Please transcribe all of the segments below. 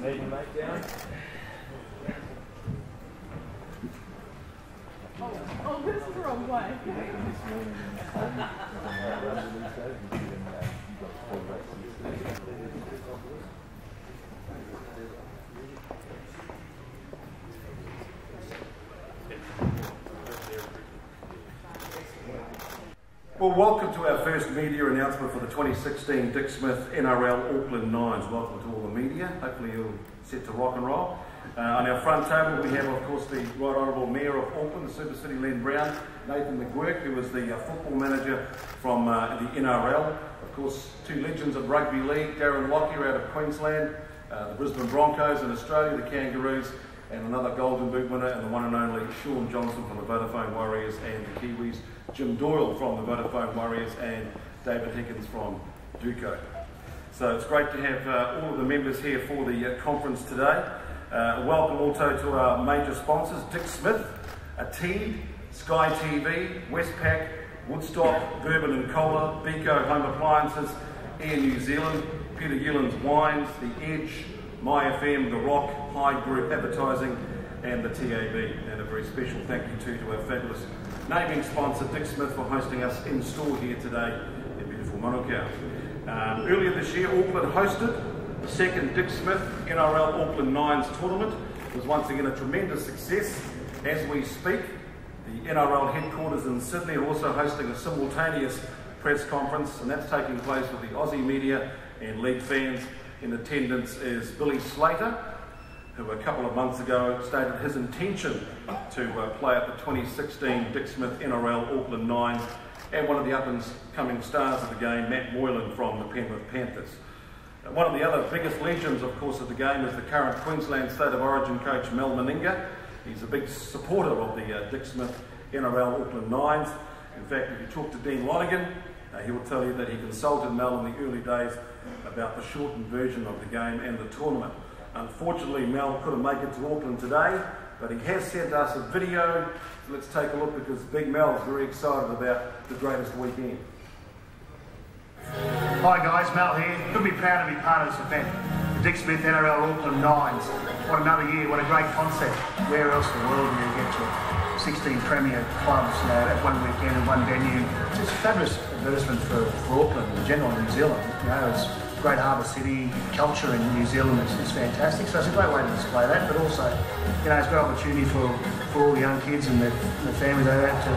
Need to make down. Oh, this is the wrong way. Well, welcome to our first media announcement for the 2016 Dick Smith NRL Auckland Nines. Welcome to all the media. Hopefully you're set to rock and roll. On our front table we have, of course, the Right Honourable Mayor of Auckland, the Super City Len Brown, Nathan McGuirk, who was the football manager from the NRL. Of course, two legends of Rugby League, Darren Lockyer out of Queensland, the Brisbane Broncos in Australia, the Kangaroos, and another Golden Boot winner, and the one and only Shaun from the Vodafone Warriors, and the Kiwis, Jim Doyle from the Vodafone Warriors, and David Hickens from Duco. So it's great to have all of the members here for the conference today. Welcome also to our major sponsors, Dick Smith, Ateed, Sky TV, Westpac, Woodstock, Bourbon and Cola, Beco Home Appliances, Air New Zealand, Peter Yullin's Wines, The Edge, My FM, The Rock, Hyde Group Advertising, and the TAB. And a very special thank you to our fabulous naming sponsor, Dick Smith, for hosting us in store here today in beautiful Manukau. Earlier this year, Auckland hosted the second Dick Smith NRL Auckland Nines tournament. It was once again a tremendous success. As we speak, the NRL headquarters in Sydney are also hosting a simultaneous press conference, and that's taking place with the Aussie media and league fans. In attendance is Billy Slater, who a couple of months ago stated his intention to play at the 2016 Dick Smith NRL Auckland Nines, and one of the up-and-coming stars of the game, Matt Moylan from the Penrith Panthers. One of the other biggest legends, of course, of the game is the current Queensland State of Origin coach, Mel Meninga. He's a big supporter of the Dick Smith NRL Auckland Nines. In fact, if you talk to Dean Lonergan, he will tell you that he consulted Mel in the early days about the shortened version of the game and the tournament. Unfortunately, Mel couldn't make it to Auckland today, but he has sent us a video. So let's take a look, because Big Mel's very excited about the greatest weekend. Hi guys, Mel here. Couldn't be proud to be part of this event. The Dick Smith NRL Auckland Nines. What another year, what a great concept. Where else in the world do you get your 16 premier clubs at one weekend in one venue? It's a fabulous advertisement for Auckland in general, in New Zealand. You know, it's great harbour city, culture in New Zealand is fantastic, so it's a great way to display that, but also, you know, it's a great opportunity for all the young kids and the families over there to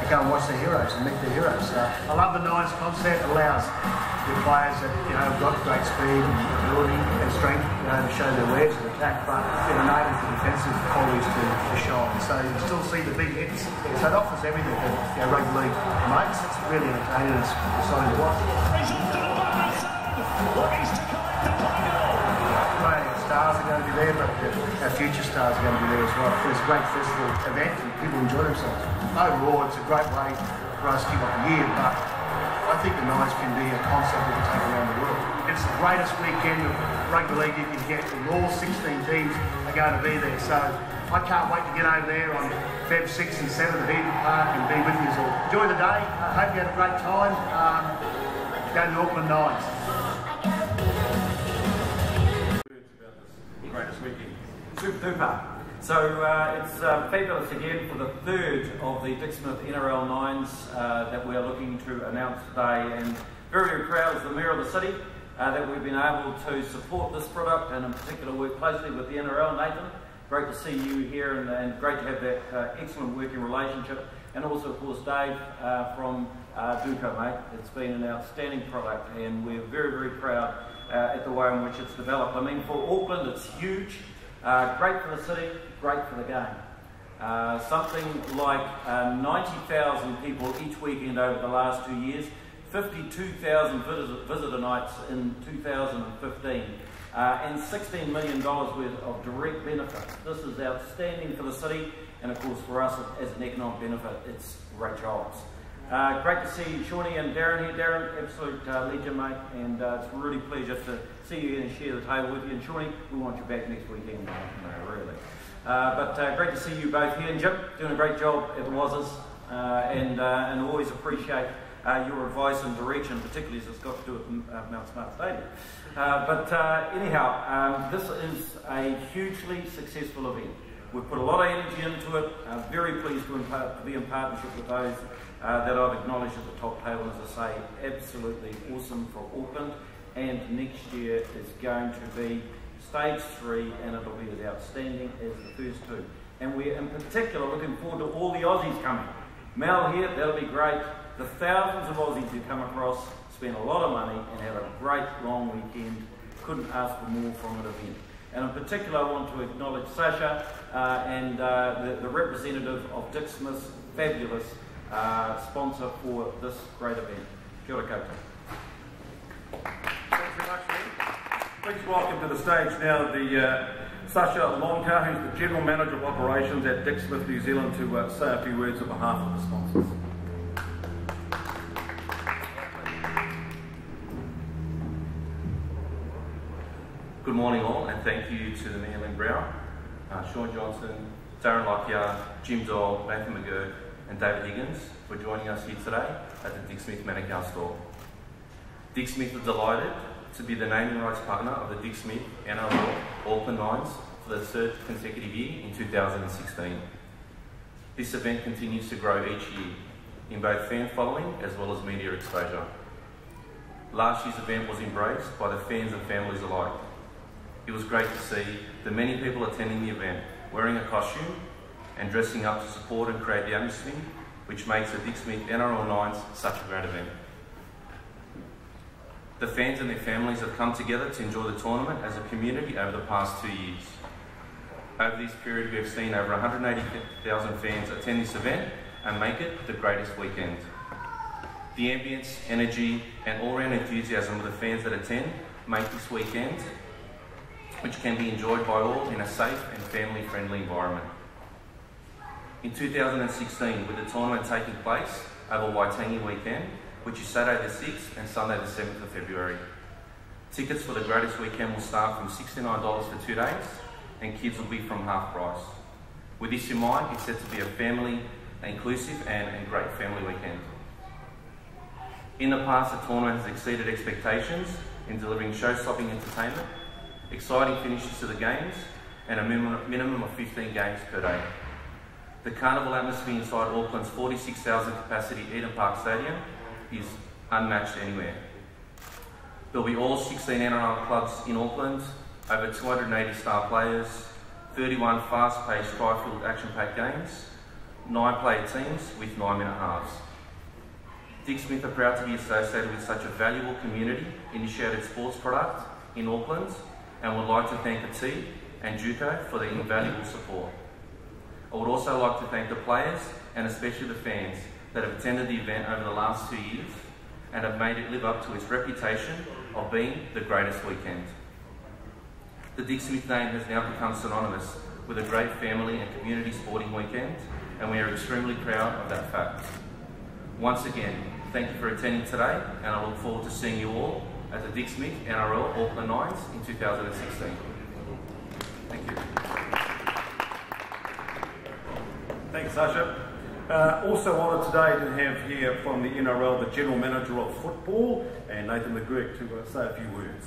go and watch their heroes and meet their heroes. I love the Nines concept. It allows the players that, you know, have got great speed and ability and strength, you know, to show their wares of attack, but it enables the defensive qualities to shine. So you still see the big hits. So it offers everything that, you know, rugby league promotes. It's really entertaining. It's exciting to watch. Stars are going to be there, but our future stars are going to be there as well. It's a great festival event and people enjoy themselves. Overall, it's a great way for us to kick off the year, but I think the Nines can be a concept that we take around the world. It's the greatest weekend of rugby league you can get, and all 16 teams are going to be there. So I can't wait to get over there on Feb 6 and 7 at Eden Park and be with you all. Enjoy the day. I hope you had a great time. Go to the Auckland Nines. Greatest weekend. Super. So it's fabulous again for the third of the Dick Smith NRL Nines that we're looking to announce today, and very, very proud as the Mayor of the City that we've been able to support this product, and in particular work closely with the NRL. Nathan, great to see you here, and great to have that excellent working relationship, and also of course Dave from Duco, mate. It's been an outstanding product, and we're very, very proud at the way in which it's developed. I mean, for Auckland it's huge, great for the city, great for the game. Something like 90,000 people each weekend over the last 2 years, 52,000 visitor nights in 2015, and $16 million worth of direct benefit. This is outstanding for the city, and of course for us as an economic benefit, it's great jobs. Great to see Shaun and Darren here. Darren, absolute legend, mate, and it's a really pleasure to see you and share the table with you. And Shaun, we want you back next weekend, mate. No, really. But great to see you both here. And Jim, doing a great job at the Wazzers, and always appreciate your advice and direction, particularly as it's got to do with Mount Smart Stadium. Anyhow, this is a hugely successful event. We've put a lot of energy into it. Very pleased to be in partnership with those that I've acknowledged at the top table. As I say, absolutely awesome for Auckland. And next year is going to be stage 3, and it'll be as outstanding as the first 2. And we're in particular looking forward to all the Aussies coming. Mel here, that'll be great. The thousands of Aussies who come across, spend a lot of money and have a great long weekend. Couldn't ask for more from an event. And in particular, I want to acknowledge Sasha and the representative of Dick Smith's fabulous sponsor for this great event. Kia ora koutou. Thanks very much, Lee. Please welcome to the stage now the Sasha Lonka, who's the General Manager of Operations at Dick Smith New Zealand, to say a few words on behalf of the sponsors. Good morning all, and thank you to the Mayor Lynn Brown, Shaun Johnson, Darren Lockyer, Jim Dole, Nathan McGurk and David Higgins for joining us here today at the Dick Smith Meninga store. Dick Smith is delighted to be the naming rights partner of the Dick Smith NRL Auckland Nines for the 3rd consecutive year in 2016. This event continues to grow each year in both fan following as well as media exposure. Last year's event was embraced by the fans and families alike. It was great to see the many people attending the event wearing a costume and dressing up to support and create the atmosphere which makes the Dick Smith NRL Nines such a great event. The fans and their families have come together to enjoy the tournament as a community over the past 2 years. Over this period we have seen over 180,000 fans attend this event and make it the greatest weekend. The ambience, energy and all-round enthusiasm of the fans that attend make this weekend which can be enjoyed by all in a safe and family-friendly environment. In 2016, with the tournament taking place over Waitangi weekend, which is Saturday the 6th and Sunday the 7th of February. Tickets for the greatest weekend will start from $69 for 2 days, and kids will be from half price. With this in mind, it's set to be a family, inclusive and great family weekend. In the past, the tournament has exceeded expectations in delivering show-stopping entertainment, exciting finishes to the games, and a minimum of 15 games per day. The carnival atmosphere inside Auckland's 46,000 capacity Eden Park Stadium is unmatched anywhere. There will be all 16 NRL clubs in Auckland, over 280 star players, 31 fast-paced tri-field action-packed games, 9 player teams with 9-minute halves. Dick Smith are proud to be associated with such a valuable community-initiated sports product in Auckland and would like to thank the T and Juco for their invaluable support. I would also like to thank the players and especially the fans that have attended the event over the last 2 years and have made it live up to its reputation of being the greatest weekend. The Dick Smith name has now become synonymous with a great family and community sporting weekend, and we are extremely proud of that fact. Once again, thank you for attending today, and I look forward to seeing you all at the Dick Smith NRL Auckland Nines in 2016. Thank you. Thanks, Sasha. Also honoured today to have here from the NRL the General Manager of Football, and Nathan McGurk, to say a few words.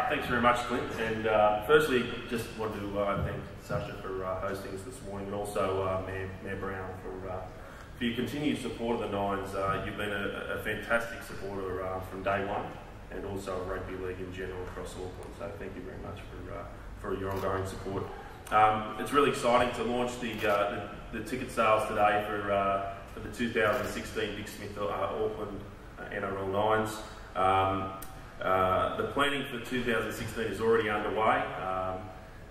Thanks very much, Clint. And firstly, just wanted to thank Sasha for hosting us this morning, and also Mayor Brown for your continued support of the Nines. You've been a fantastic supporter from day one, and also rugby league in general across Auckland. So thank you very much for your ongoing support. It's really exciting to launch the ticket sales today for the 2016 Dick Smith Auckland NRL Nines. The planning for 2016 is already underway.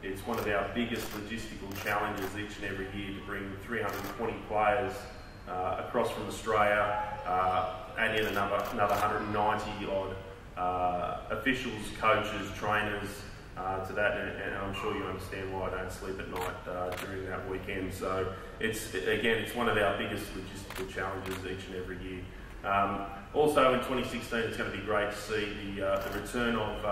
It's one of our biggest logistical challenges each and every year to bring 320 players across from Australia, add in another 190 odd officials, coaches, trainers to that, and I'm sure you understand why I don't sleep at night during that weekend. So it's one of our biggest logistical challenges each and every year. Also in 2016, it's going to be great to see the return of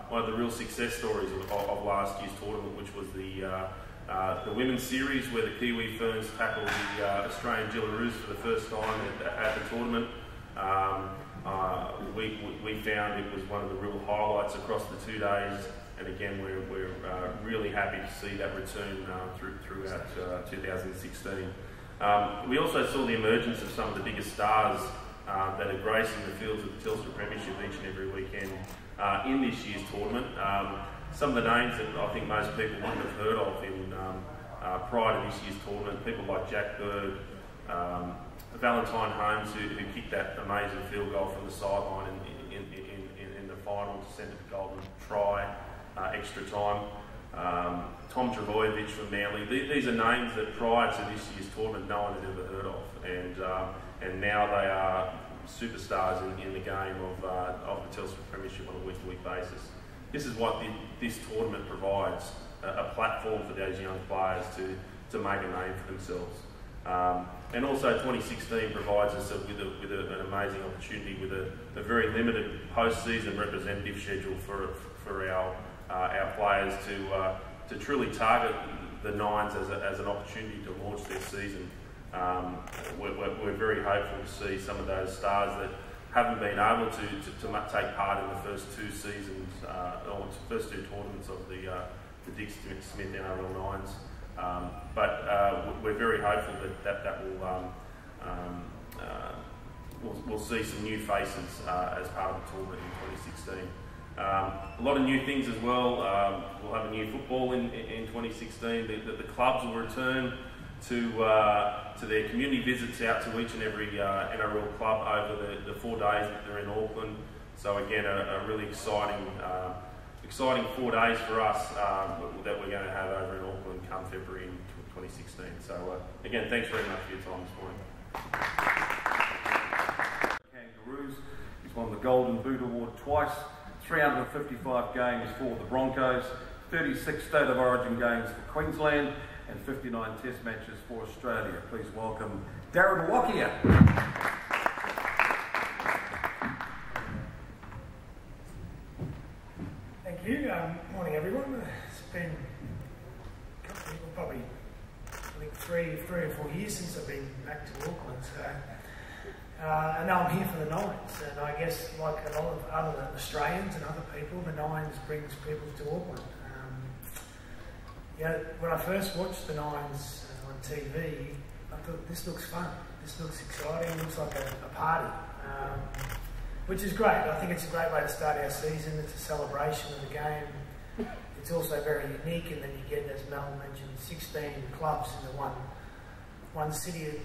one of the real success stories of last year's tournament, which was the The women's series, where the Kiwi Ferns tackled the Australian Jillaroos for the first time at the tournament. We found it was one of the real highlights across the 2 days, and again we're really happy to see that return throughout 2016. We also saw the emergence of some of the biggest stars that are gracing the fields of the Telstra Premiership each and every weekend in this year's tournament. Some of the names that I think most people wouldn't have heard of prior to this year's tournament, people like Jack Bird, Valentine Holmes, who kicked that amazing field goal from the sideline in the final to send it to golden try, extra time. Tom Travojevic from Manly. These are names that prior to this year's tournament no one had ever heard of, and now they are superstars in the game of the Telstra Premiership on a week-to-week basis. This is what this tournament provides, a platform for those young players to make a name for themselves. And also 2016 provides us with an amazing opportunity with a very limited post-season representative schedule for our players to truly target the Nines as an opportunity to launch their season. We're very hopeful to see some of those stars that haven't been able to take part in the first two seasons, or first two tournaments of the Dick Smith NRL Nines. But we're very hopeful that we'll see some new faces as part of the tournament in 2016. A lot of new things as well. We'll have a new football in 2016. The clubs will return to their community visits out to each and every NRL club over the 4 days that they're in Auckland. So again, a really exciting 4 days for us that we're going to have over in Auckland come February in 2016. So again, thanks very much for your time this morning. Kangaroos. He's won the Golden Boot Award twice, 355 games for the Broncos, 36 State of Origin games for Queensland, and 59 Test matches for Australia. Please welcome Darren Lockyer. Thank you. Morning, everyone. It's been probably I think three or 4 years since I've been back to Auckland. So, and now I'm here for the Nines, and I guess like a lot of other Australians and other people, the Nines brings people to Auckland. When I first watched the Nines on TV, I thought this looks fun, this looks exciting, it looks like a party, which is great. I think it's a great way to start our season. It's a celebration of the game. It's also very unique, and then you get, as Mel mentioned, 16 clubs in the one city and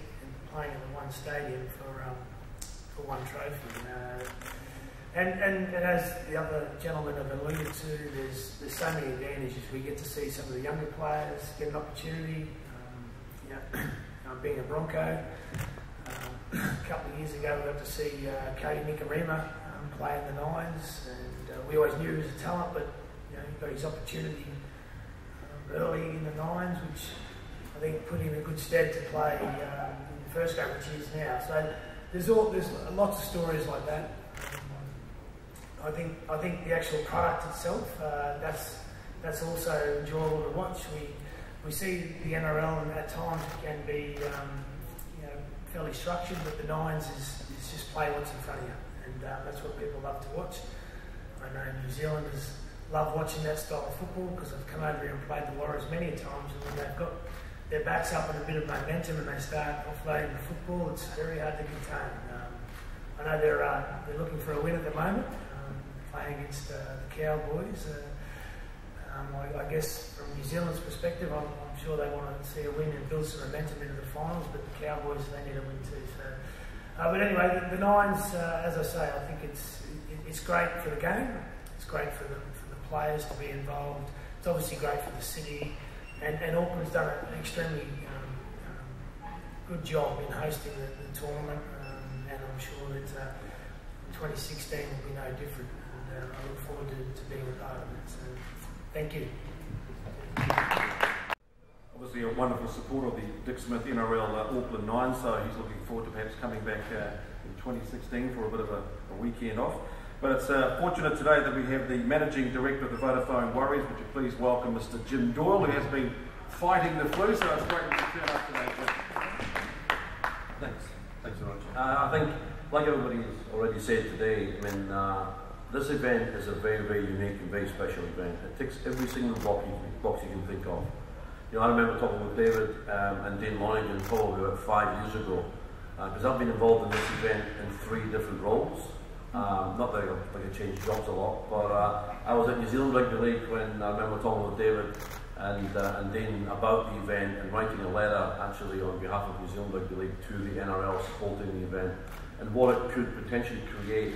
playing in the one stadium for one trophy. And as the other gentlemen have alluded to, there's so many advantages. We get to see some of the younger players get an opportunity. Being a Bronco, a couple of years ago we got to see Cody Nikarima play in the Nines, and we always knew he was a talent, but he got his opportunity early in the Nines, which I think put him in good stead to play in the first game, which he is now. So there's lots of stories like that. I think the actual product itself, that's also enjoyable to watch. We see the NRL, and at times it can be fairly structured, but the Nines is just play what's in front of you, and that's what people love to watch. I know New Zealanders love watching that style of football because I've come over here and played the Warriors many a times, and when they've got their backs up and a bit of momentum and they start offloading the football, it's very hard to contain. I know they're looking for a win at the moment, playing against the Cowboys. I guess from New Zealand's perspective, I'm sure they want to see a win and build some momentum into the finals, but the Cowboys, they need a win too. So, but anyway, the Nines, as I say, I think it's great for the game. It's great for the players to be involved. It's obviously great for the city, and Auckland's done an extremely good job in hosting the tournament, and I'm sure that 2016 will be no different. I look forward to being a part of it. So, thank you. Obviously a wonderful supporter of the Dick Smith NRL Auckland Nines, so he's looking forward to perhaps coming back in 2016 for a bit of a weekend off. But it's fortunate today that we have the Managing Director of the Vodafone Warriors. Would you please welcome Mr. Jim Doyle, who has been fighting the flu, so it's great to turn up today. Thanks. Thanks very much. I think, like everybody's already said today, I mean, this event is a very, very unique and very special event. It ticks every single box you can think of. You know, I remember talking with David and Dean Lockyer probably about 5 years ago, because I've been involved in this event in 3 different roles. Not that I changed jobs a lot, but I was at New Zealand Rugby League when I remember talking with David and Dean about the event and writing a letter actually on behalf of New Zealand Rugby League to the NRL supporting the event and what it could potentially create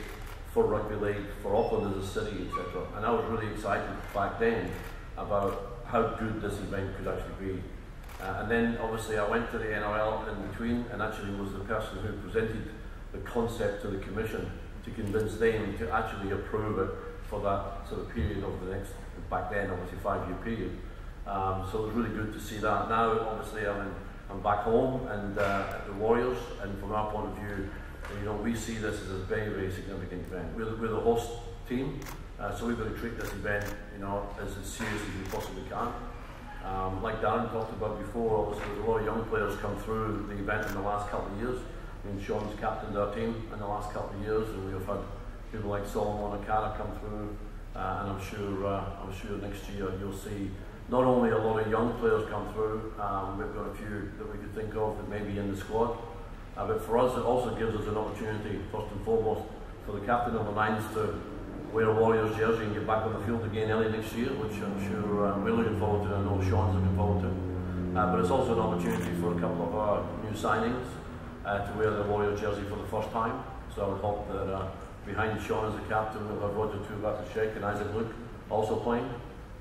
for Rugby League, for Auckland as a city, etc. And I was really excited back then about how good this event could actually be. And then obviously I went to the NRL in between and actually was the person who presented the concept to the Commission to convince them to actually approve it for that sort of period of the next, back then obviously 5-year period. So it was really good to see that. Now obviously I'm back home and at the Warriors, and from our point of view, you know, we see this as a very, very significant event. We're the host team, so we've got to treat this event, you know, as serious as we possibly can. Like Darren talked about before, obviously there's a lot of young players come through the event in the last couple of years. I mean, Shaun's captained our team in the last couple of years, and we've had people like Solomon and Cara come through, and I'm sure next year you'll see not only a lot of young players come through, we've got a few that we could think of that may be in the squad. But for us, it also gives us an opportunity, first and foremost, for the captain of the Nines to wear a Warriors jersey and get back on the field again early next year, which I'm sure we're looking forward to, and I know Shaun's looking forward to. But it's also an opportunity for a couple of our new signings to wear the Warriors jersey for the first time. So I would hope that behind Shaun as the captain, we'll have Tuivasa-Sheck and Isaac Luke also playing.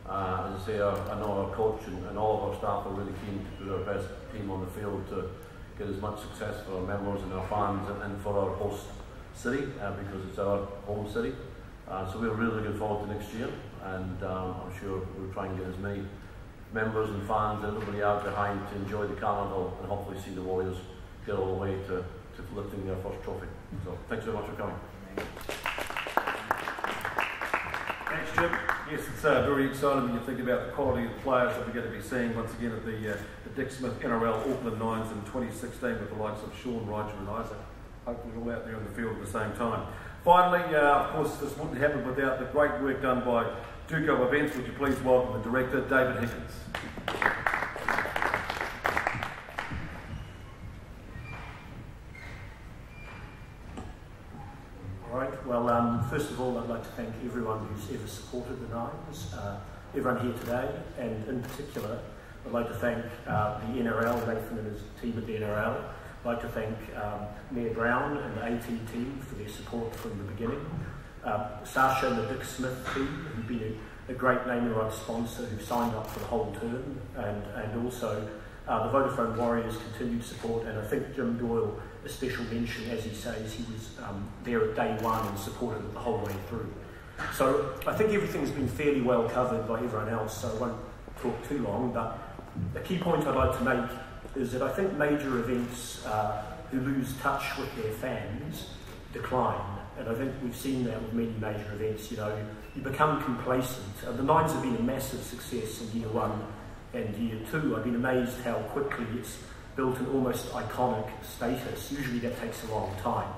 As I say, I know our coach and all of our staff are really keen to put our best team on the field to get as much success for our members and our fans and for our host city, because it's our home city. So we're really looking forward to next year, and I'm sure we'll try and get as many members and fans and everybody out behind to enjoy the carnival and hopefully see the Warriors get all the way to lifting their first trophy. So thanks very much for coming. Thanks, Jim. Yes, it's very exciting when you think about the quality of the players that we're going to be seeing once again at the Dick Smith NRL Auckland Nines in 2016 with the likes of Shaun, Roger and Isaac. Hopefully all out there in the field at the same time. Finally, of course, this wouldn't happen without the great work done by Duco Events. Would you please welcome the Director, David Higgins. Well, first of all, I'd like to thank everyone who's ever supported the Nines, everyone here today, and in particular, I'd like to thank the NRL, Nathan and his team at the NRL. I'd like to thank Mayor Brown and the AT team for their support from the beginning. Sasha and the Dick Smith team, who've been a great name and right sponsor, who've signed up for the whole term, and also the Vodafone Warriors' continued support, and I think Jim Doyle, a special mention, as he says, he was there at day one and supported it the whole way through. So I think everything's been fairly well covered by everyone else, so I won't talk too long, but a key point I'd like to make is that I think major events who lose touch with their fans decline, and I think we've seen that with many major events. You know, you become complacent. The Nines have been a massive success in year 1 and year 2. I've been amazed how quickly it's built an almost iconic status. Usually that takes a long time.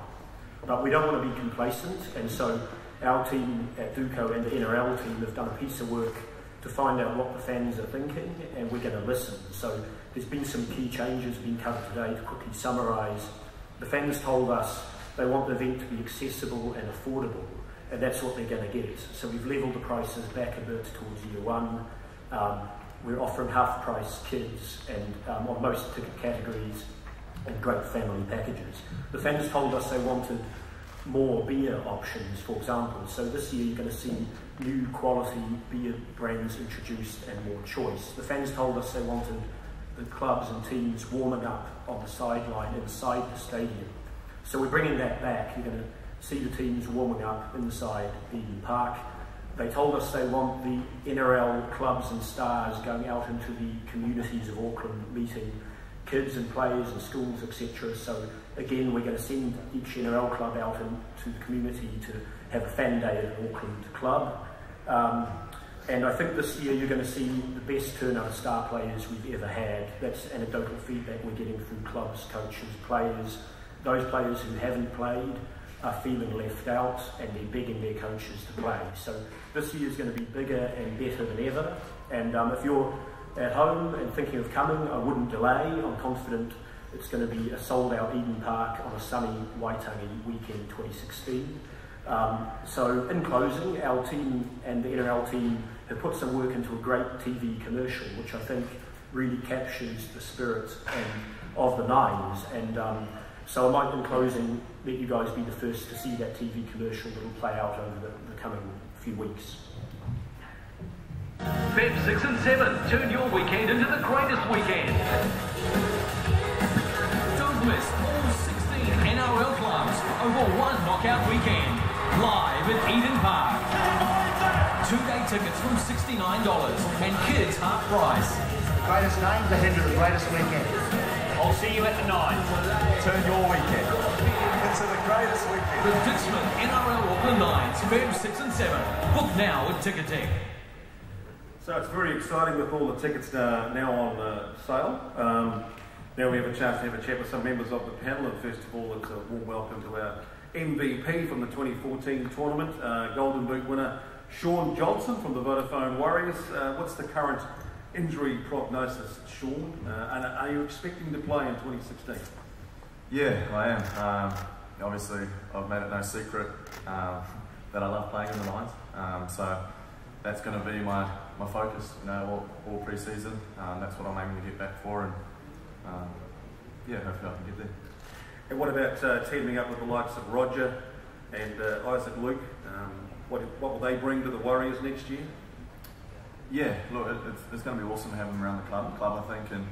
But we don't want to be complacent, and so our team at Duco and the NRL team have done a piece of work to find out what the fans are thinking, and we're going to listen. So there's been some key changes being covered today. To quickly summarise, the fans told us they want the event to be accessible and affordable, and that's what they're going to get. So we've levelled the prices back a bit towards year 1. We're offering half-price kids and on most ticket categories, and great family packages. The fans told us they wanted more beer options, for example. So this year you're going to see new quality beer brands introduced and more choice. The fans told us they wanted the clubs and teams warming up on the sideline inside the stadium. So we're bringing that back. You're going to see the teams warming up inside Eden Park. They told us they want the NRL clubs and stars going out into the communities of Auckland, meeting kids and players and schools, etc. So again, we're going to send each NRL club out into the community to have a fan day at an Auckland club. And I think this year you're going to see the best turnout of star players we've ever had. That's anecdotal feedback we're getting through clubs, coaches, players. Those players who haven't played are feeling left out and they're begging their coaches to play. So this year is going to be bigger and better than ever. And if you're at home and thinking of coming, I wouldn't delay. I'm confident it's going to be a sold-out Eden Park on a sunny Waitangi weekend 2016. So in closing, our team and the NRL team have put some work into a great TV commercial, which I think really captures the spirit of the Nines. And so I might, in closing, let you guys be the first to see that TV commercial that will play out over the coming few weeks. Feb 6 and 7, turn your weekend into the greatest weekend. Don't miss all 16 NRL clubs over one knockout weekend, live at Eden Park. 2-day tickets from $69 and kids half price. The greatest names ahead of the greatest weekend. I'll see you at the 9. Turn your weekend into the greatest weekend. The Dixmouth NRL Auckland 9s, Feb 6 and 7. Book now at Ticketek. So it's very exciting with all the tickets now on sale. Now we have a chance to have a chat with some members of the panel, and first of all it's a warm welcome to our MVP from the 2014 tournament, Golden Boot winner Shaun from the Vodafone Warriors. What's the current injury prognosis, Shaun? And are you expecting to play in 2016? Yeah, I am. Obviously, I've made it no secret that I love playing in the Nines. So that's going to be my focus, all pre-season. That's what I'm aiming to get back for, and yeah, hopefully I can get there. And what about teaming up with the likes of Roger and Isaac Luke? What will they bring to the Warriors next year? Yeah, look, it's going to be awesome to have them around the club I think, and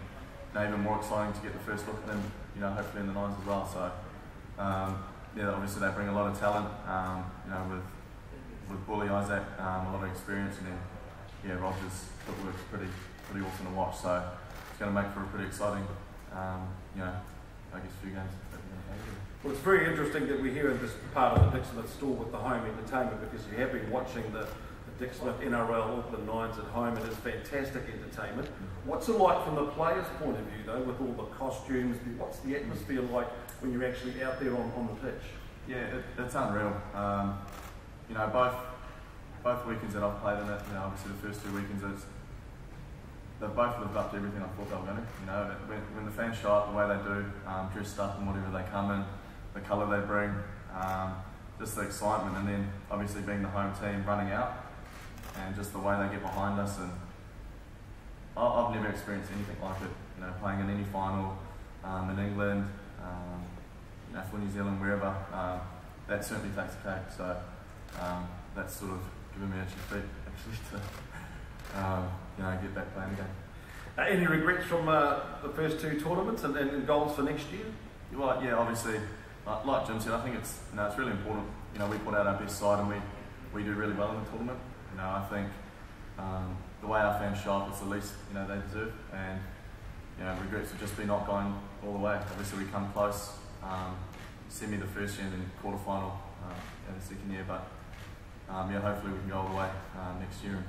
even more exciting to get the first look at them, hopefully in the Nines as well. So, yeah, obviously they bring a lot of talent, with Bully, Isaac, a lot of experience, and then, yeah, Roger's footwork's pretty awesome to watch. So it's going to make for a pretty exciting, I guess, few games. Well, it's very interesting that we're here in this part of the Dixmouth store with the home entertainment, because you have been watching the Dixmouth NRL Auckland Nines at home. It is fantastic entertainment. What's it like from the players' point of view, though, with all the costumes? What's the atmosphere like when you're actually out there on the pitch? Yeah, it's unreal. Both weekends that I've played in it, obviously the first 2 weekends, they've both lived up to everything I thought they were going to. When the fans show up the way they do, dressed up in whatever they come in, the colour they bring, just the excitement, and then obviously being the home team running out, and just the way they get behind us. And I've never experienced anything like it. Playing in any final in England, for New Zealand, wherever, that certainly takes a cake. So that's sort of given me a feet actually to get back playing again. Any regrets from the first 2 tournaments and goals for next year? Well, yeah, obviously, like Jim said, I think it's really important. We put out our best side and we do really well in the tournament. I think the way our fans show up, it's the least they deserve. And regrets would just be not going all the way. Obviously, we come close. Semi the first year and then quarterfinal in the second year, but hopefully we can go all the way next year.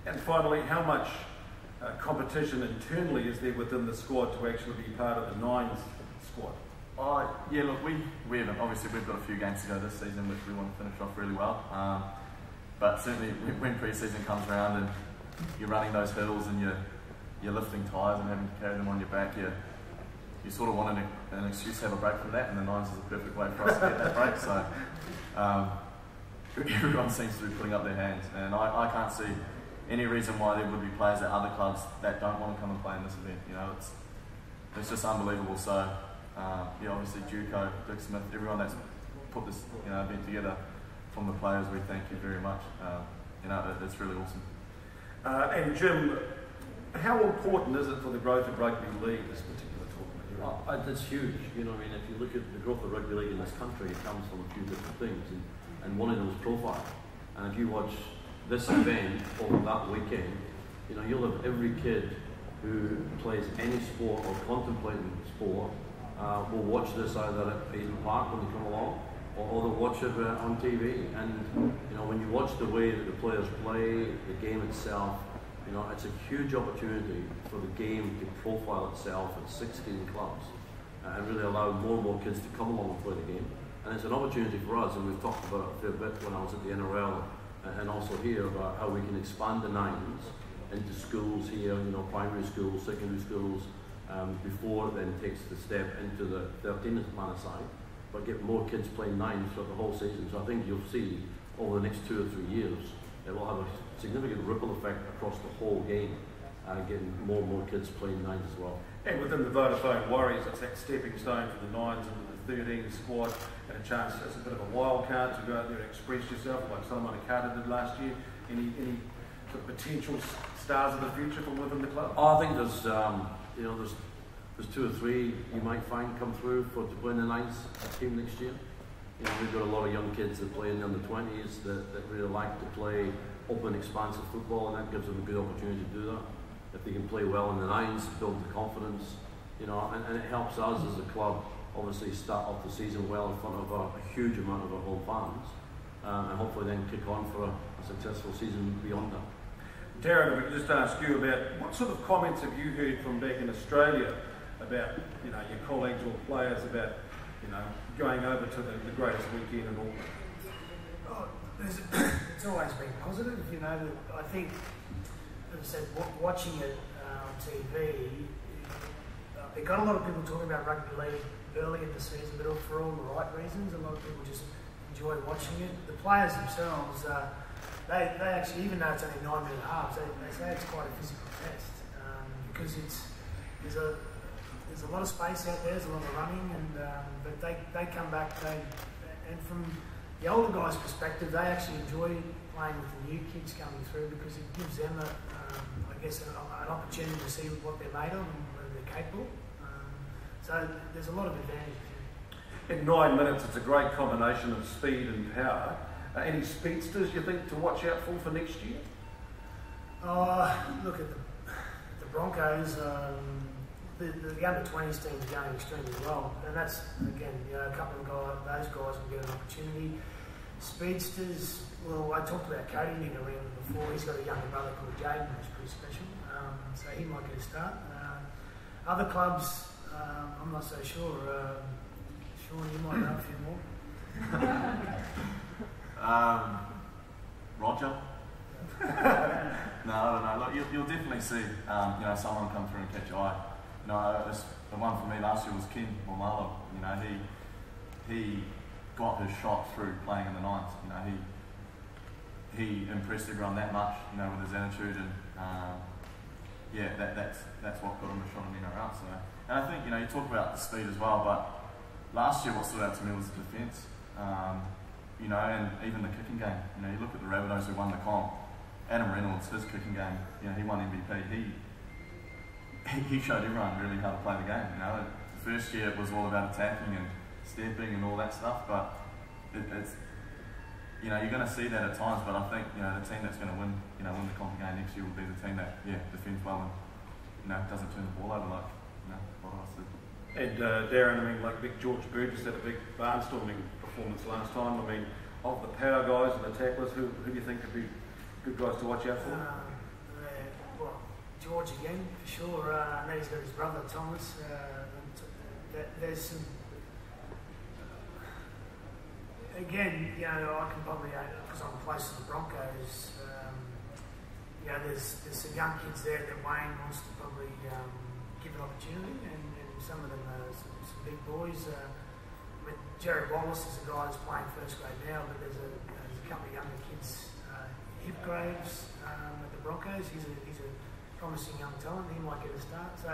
And finally, how much competition internally is there within the squad to actually be part of the Nines squad? Yeah, look, we haven't. Obviously, we've got a few games to go this season, which we want to finish off really well. But certainly, when pre-season comes around and you're running those hurdles and you're lifting tyres and having to carry them on your back, you sort of want an excuse to have a break from that, and the Nines is the perfect way for us to get that break. So everyone seems to be putting up their hands, and I can't see any reason why there would be players at other clubs that don't want to come and play in this event. It's just unbelievable. So obviously Duco, Dixmouth, everyone that's put this event together, from the players, we thank you very much. It's really awesome. And Jim, how important is it for the growth of rugby league, this particular tournament? It's huge. If you look at the growth of rugby league in this country, it comes from a few different things, and one of them is profile. And if you watch this event over that weekend, you'll have every kid who plays any sport or contemplating sport will watch this either at Eden Park when they come along, or they'll watch it on TV. And you know, when you watch the way that the players play, the game itself, you know, it's a huge opportunity for the game to profile itself at 16 clubs and really allow more and more kids to come along and play the game. And it's an opportunity for us, and we've talked about it a fair bit when I was at the NRL and also here about how we can expand the nines into schools here, you know, primary schools, secondary schools, before it then takes the step into the 13th man side, but get more kids playing nines throughout the whole season. So I think you'll see over the next 2 or 3 years, it will have a significant ripple effect across the whole game, getting more and more kids playing nines as well. And within the Vodafone Warriors, it's that stepping stone for the nines into the 13 squad, and a chance as a bit of a wild card to go out there and express yourself, like Solomon Carter did last year. Any sort of potential stars of the future from within the club? Oh, I think there's, you know, there's 2 or 3 you might find come through to play in the nines team next year. You know, we've got a lot of young kids that play in the under-20s that really like to play open, expansive football, and that gives them a good opportunity to do that. If they can play well in the nines, build the confidence, you know, and it helps us as a club obviously start off the season well in front of a huge amount of our home fans, and hopefully then kick on for a successful season beyond that. Darren, if we could just ask you about what sort of comments have you heard from back in Australia about, you know, your colleagues or players about, you know, going over to the greatest weekend in Auckland? Oh, it's always been positive, you know. I think, as I said, watching it on TV, it got a lot of people talking about rugby league early in the season, but for all the right reasons. A lot of people just enjoy watching it. The players themselves, they actually, even though it's only 9-minute halves, they say it's quite a physical test, because there's a lot of space out there, there's a lot of running, and but they come back, and from the older guys' perspective, they actually enjoy playing with the new kids coming through, because it gives them I guess an opportunity to see what they're made of and whether they're capable. So there's a lot of advantages. In 9 minutes, it's a great combination of speed and power. Any speedsters you think to watch out for next year? Look at the Broncos. The under-20s teams are going extremely well, and that's, again, you know, a couple of those guys will get an opportunity. Speedsters, well, I talked about Cody Meninga before. He's got a younger brother called Jaden, who's pretty special, so he might get a start. Other clubs, I'm not so sure. Shaun, you might know a few more. Roger. No, I don't know. Look, you'll definitely see, you know, someone come through and catch your eye. You know, the one for me last year was Ken Momalo. You know, he got his shot through playing in the nines. You know, he impressed everyone that much. You know, with his attitude, and yeah, that's what got him a shot in the NRL. So, and I think, you know, you talk about the speed as well, but last year what stood out to me was the defence. You know, and even the kicking game. You know, you look at the Rabbitohs who won the comp. Adam Reynolds, his kicking game, you know, he won MVP. He showed everyone really how to play the game. You know, the first year it was all about attacking and stepping and all that stuff, but it's, you know, you're going to see that at times. But I think, you know, the team that's going to win the comp game next year will be the team that, yeah, defends well and, you know, doesn't turn the ball over like, you know, what I said. And Darren, I mean, like big George Burgess had a big barnstorming performance last time. I mean, of the power guys and the tacklers, who do you think could be good guys to watch out for? Well, George again, for sure. I know he's got his brother Thomas. There's some. Again, you know, I can probably, because I'm close to the Broncos. You know, there's some young kids there that Wayne wants to probably give an opportunity, and some of them are some big boys. Jared Wallace is a guy that's playing first grade now, but there's a couple of younger kids. Hipgraves at the Broncos, he's a promising young talent. He might get a start. So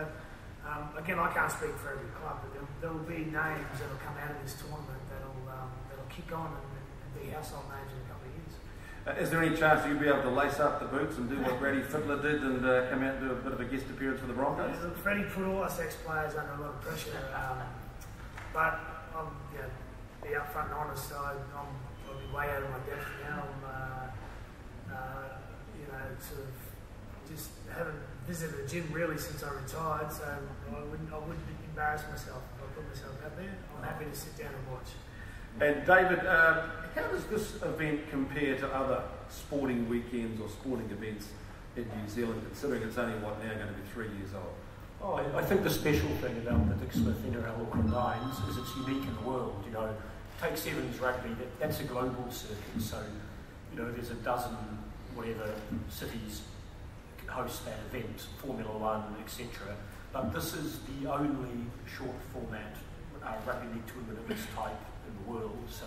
again, I can't speak for every club, but there will be names that will come out of this tournament that'll kick on and be household names in a couple of years. Is there any chance you'll be able to lace up the boots and do what Brady Fittler did and come out and do a bit of a guest appearance for the Broncos? Yeah, look, Freddie put all us ex-players under a lot of pressure, but I'll be upfront and honest. I'll be way out of my depth now. You know, sort of just haven't visited a gym really since I retired, so I wouldn't embarrass myself if I put myself out there. I'm happy to sit down and watch. And David, how does this event compare to other sporting weekends or sporting events in New Zealand, considering it's only, now going to be 3 years old? Oh, I think the special thing about the Dick Smith NRL Auckland Nines is it's unique in the world. You know, take Sevens Rugby, that's a global circuit, so you know there's a dozen whatever cities host that event, Formula One, etc. But this is the only short format rugby league tournament of its type in the world. So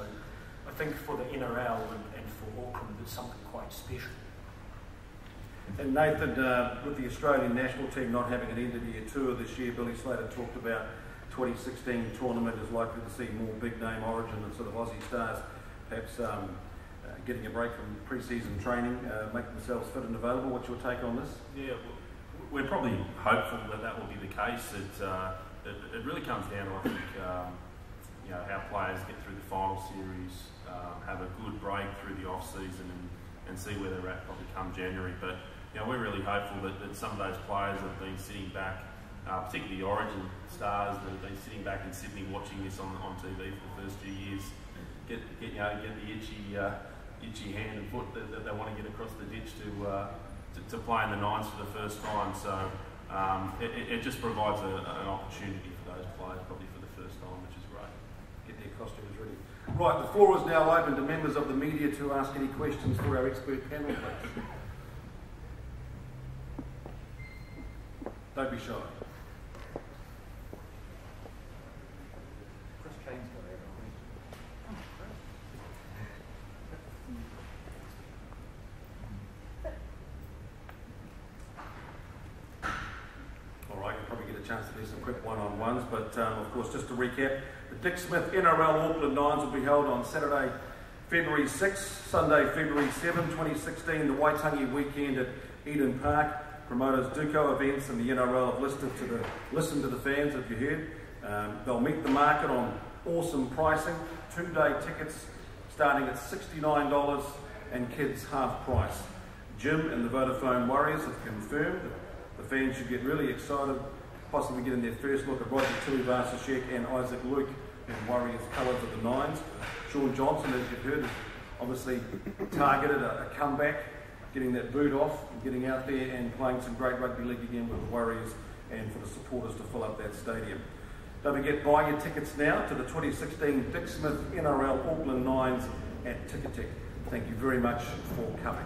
I think for the NRL and for Auckland, it's something quite special. And Nathan, with the Australian national team not having an end-of-year tour this year, Billy Slater talked about 2016 tournament is likely to see more big-name Origin and sort of Aussie stars perhaps getting a break from pre-season training, making themselves fit and available. What's your take on this? Yeah, we're probably hopeful that will be the case. It really comes down to, I think, you know, how players get through the final series, have a good break through the off-season and see where they're at probably come January. But you know, we're really hopeful that some of those players that have been sitting back, particularly the Origin stars that have been sitting back in Sydney watching this on TV for the first few years, get the itchy hand and foot that they want to get across the ditch to play in the Nines for the first time. So it just provides an opportunity for those players probably for the first time, which is great. Get their costumes ready. Right, the floor is now open to members of the media to ask any questions for our expert panel, please. Don't be shy. All right, you'll probably get a chance to do some quick one-on-ones, but of course, just to recap, the Dick Smith NRL Auckland Nines will be held on Saturday, February 6, Sunday, February 7, 2016, the Waitangi weekend at Eden Park. Promoters Duco Events and the NRL have listened to the fans, if you heard. They'll meet the market on awesome pricing, 2-day tickets starting at $69 and kids half price. Jim and the Vodafone Warriors have confirmed that the fans should get really excited, possibly getting their first look at Roger Tuivasa-Sheck and Isaac Luke in Warriors colours of the Nines. Shaun Johnson, as you've heard, has obviously targeted a comeback, getting that boot off, and getting out there and playing some great rugby league again with the Warriors and for the supporters to fill up that stadium. Don't forget, buy your tickets now to the 2016 Dick Smith NRL Auckland Nines at Ticketek. Thank you very much for coming.